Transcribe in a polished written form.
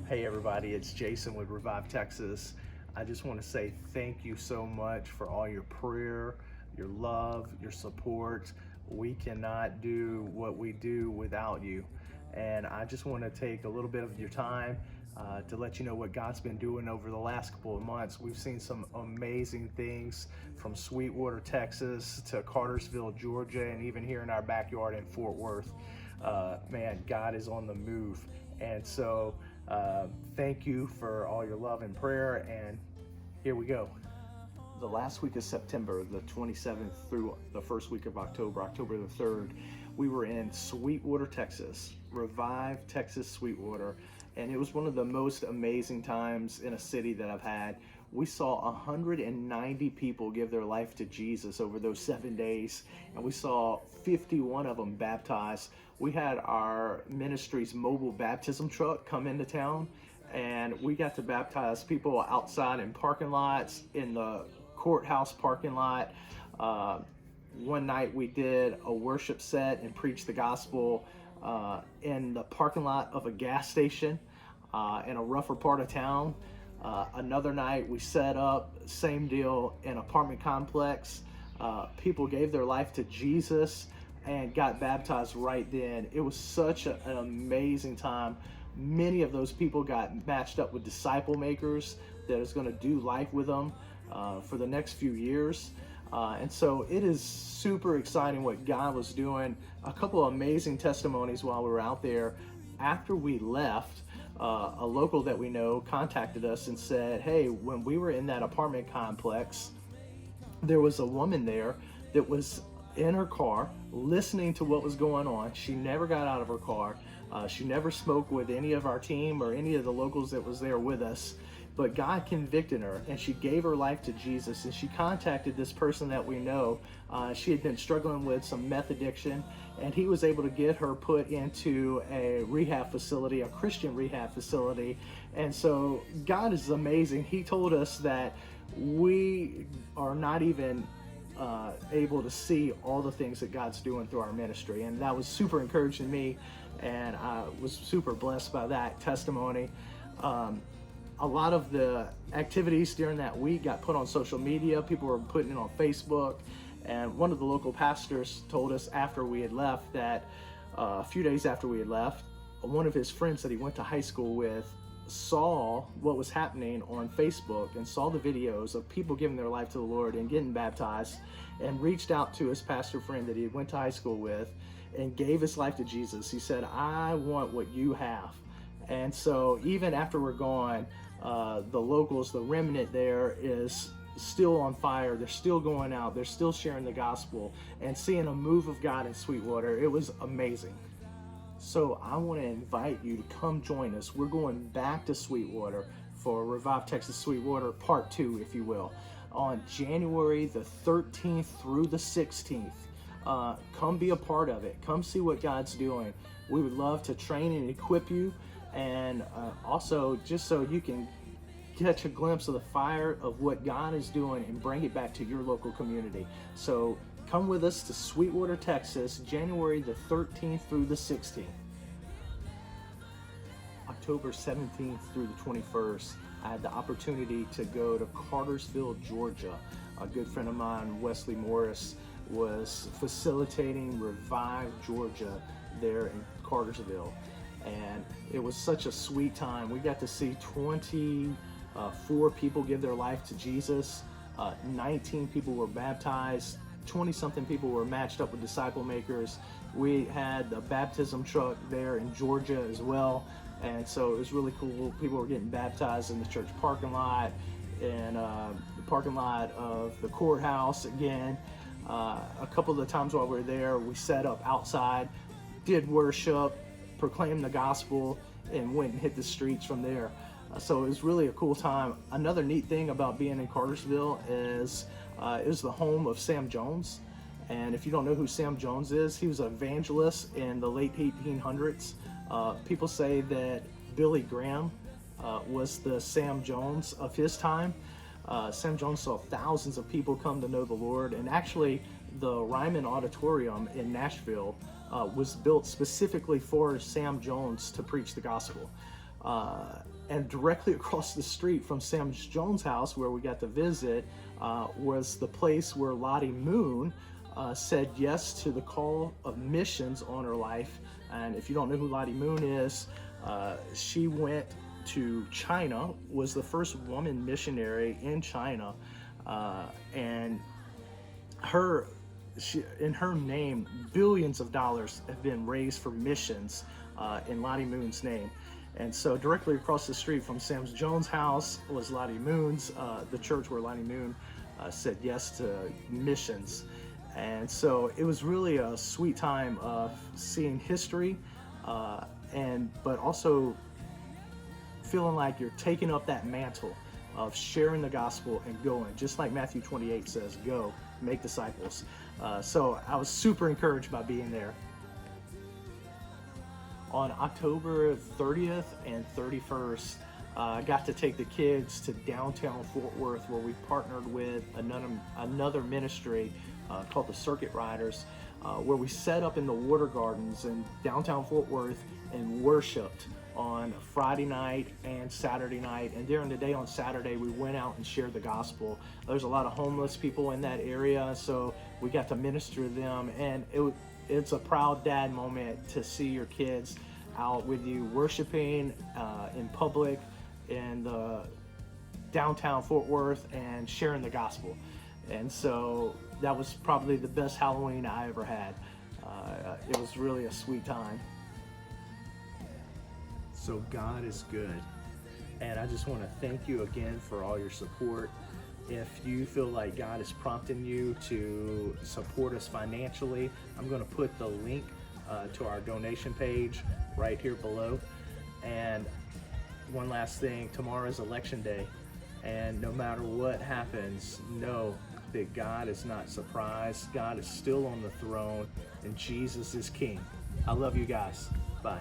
Hey everybody, it's Jason with Revive Texas. I just want to say thank you so much for all your prayer, your love, your support. We cannot do what we do without you. And I just want to take a little bit of your time to let you know what God's been doing over the last couple of months. We've seen some amazing things from Sweetwater, Texas to Cartersville, Georgia, and even here in our backyard in Fort Worth. Man, God is on the move. And so thank you for all your love and prayer, and here we go. The last week of September, the 27th through the first week of October, October the 3rd, we were in Sweetwater, Texas, Revive Texas Sweetwater, and it was one of the most amazing times in a city that I've had. We saw 190 people give their life to Jesus over those 7 days, and we saw 51 of them baptized. We had our ministry's mobile baptism truck come into town, and we got to baptize people outside in parking lots, in the courthouse parking lot. One night we did a worship set and preached the gospel in the parking lot of a gas station in a rougher part of town. Another night we set up, same deal, in an apartment complex. People gave their life to Jesus and got baptized right then. It was such an amazing time. Many of those people got matched up with disciple makers that is going to do life with them for the next few years. And so it is super exciting what God was doing. A couple of amazing testimonies while we were out there. After we left, a local that we know contacted us and said, hey, when we were in that apartment complex, there was a woman there that was in her car listening to what was going on. She never got out of her car. She never spoke with any of our team or any of the locals that was there with us, but God convicted her and she gave her life to Jesus, and she contacted this person that we know. She had been struggling with some meth addiction, and he was able to get her put into a rehab facility, a Christian rehab facility. And so God is amazing. He told us that we are not even able to see all the things that God's doing through our ministry, and that was super encouraging to me, and I was super blessed by that testimony. A lot of the activities during that week got put on social media. People were putting it on Facebook, and one of the local pastors told us after we had left that a few days after we had left, one of his friends that he went to high school with saw what was happening on Facebook and saw the videos of people giving their life to the Lord and getting baptized, and reached out to his pastor friend that he went to high school with and gave his life to Jesus. He said, I want what you have. And so even after we're gone, the locals, the remnant there is still on fire. They're still going out. They're still sharing the gospel and seeing a move of God in Sweetwater. It was amazing. So I want to invite you to come join us. We're going back to Sweetwater for Revive Texas Sweetwater Part 2, if you will, on January the 13th through the 16th. Come be a part of it. Come see what God's doing. We would love to train and equip you, and also just so you can catch a glimpse of the fire of what God is doing and bring it back to your local community. So come with us to Sweetwater, Texas, January the 13th through the 16th. October 17th through the 21st, I had the opportunity to go to Cartersville, Georgia. A good friend of mine, Wesley Morris, was facilitating Revive Georgia there in Cartersville. And it was such a sweet time. We got to see 24 people give their life to Jesus. 19 people were baptized. 20-something people were matched up with disciple makers. We had a baptism truck there in Georgia as well, and so it was really cool. People were getting baptized in the church parking lot, and the parking lot of the courthouse again. A couple of the times while we were there, we set up outside, did worship, proclaimed the gospel, and went and hit the streets from there. So it was really a cool time. Another neat thing about being in Cartersville is it was the home of Sam Jones. And if you don't know who Sam Jones is, he was an evangelist in the late 1800s. People say that Billy Graham was the Sam Jones of his time. Sam Jones saw thousands of people come to know the Lord, and actually the Ryman Auditorium in Nashville was built specifically for Sam Jones to preach the gospel. And directly across the street from Sam Jones' house, where we got to visit, was the place where Lottie Moon said yes to the call of missions on her life. And if you don't know who Lottie Moon is, she went to China, was the first woman missionary in China, and in her name, billions of dollars have been raised for missions in Lottie Moon's name. And so directly across the street from Sam Jones' house was Lottie Moon's, the church where Lottie Moon said yes to missions. And so it was really a sweet time of seeing history, but also feeling like you're taking up that mantle of sharing the gospel and going, just like Matthew 28 says, go, make disciples. So I was super encouraged by being there. On October 30th and 31st, I got to take the kids to downtown Fort Worth, where we partnered with another ministry called the Circuit Riders, where we set up in the Water Gardens in downtown Fort Worth and worshiped on Friday night and Saturday night. And during the day on Saturday, we went out and shared the gospel. There's a lot of homeless people in that area, so we got to minister to them. And it's a proud dad moment to see your kids out with you worshiping in public in the downtown Fort Worth and sharing the gospel. And so that was probably the best Halloween I ever had. It was really a sweet time. So God is good. And I just want to thank you again for all your support. If you feel like God is prompting you to support us financially, I'm going to put the link to our donation page right here below. And one last thing, tomorrow is election day. And no matter what happens, know that God is not surprised. God is still on the throne, and Jesus is King. I love you guys. Bye.